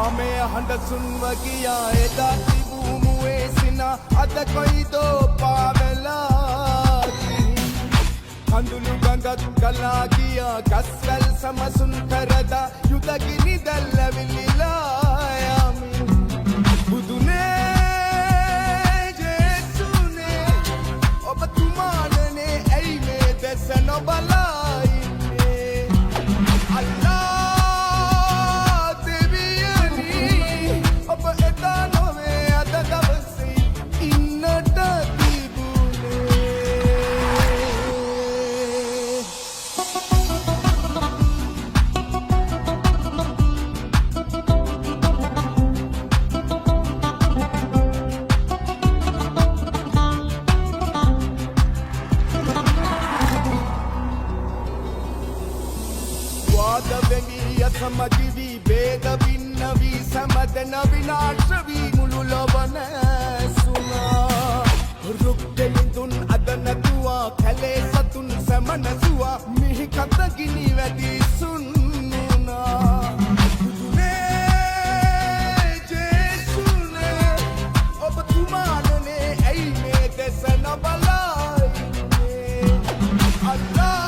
සාමය හඬ සුන්ව ගියා එදා තිබූ මුවේ සිනා අද කොයිදෝ පාවෙලා කඳුළු ගඟක් ගලා ගියා ගස්වැල් සමසුන් කරදා යුදගිනි දැල්ලවිලිලා යමින් බුදුනේ ජේසුනේ ඔබ තුමානනේ ඇයි මේ දැස නොබලා ඉන්නේ අල්ලා දෙවියනි ඔබ එදා නොවේ අද දවසේ ඉන්නට समगिवी वेद भिन्नवी समदन विनाशवी मुलुलवन सुना रुक्तेलिंदुन अदन दुआ खले सतुन समन सुआ मिहि कतगिनी वदी सुन्नुना बुදුනේ ජේසුනේ ඔබ තුමානනේ ඇයි මේ දෙස නොබලා ඉන්නේ අල්ලා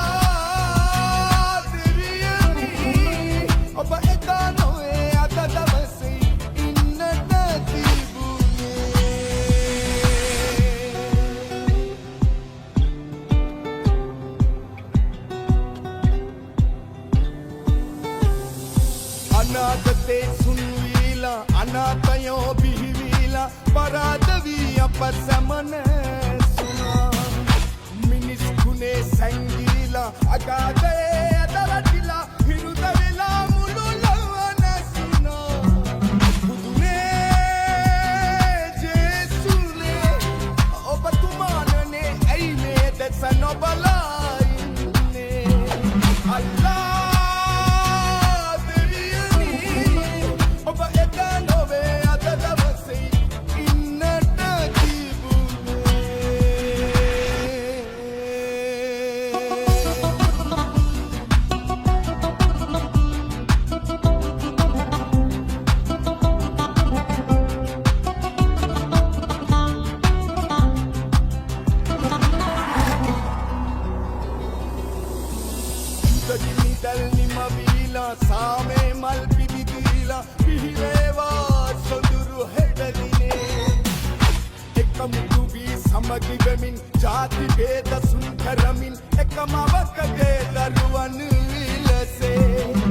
අනාගතේ සුන්වීලා අනාතයෝ බිහිවීලා පරාදවී අප සමන සුනා මිනිස් කුනේ සැංගීලා අගාදේ අදවටිලා හිරුද වෙලා මුළු ලවන සුනා බුදුනේ ජේසුනේ ඔබ තුමානනේ ඇයි මේ දෙස නොබලා ඉන්නේ අල්ලා සාමේ මල් පිබිදීලා පිහිවේවා සොඳුරු හෙටදිනේ එකමුතු වී සමගි වෙමින් ජාති භේද සුන් කරමින් එකම අවකගේ දරුවන් විලසේ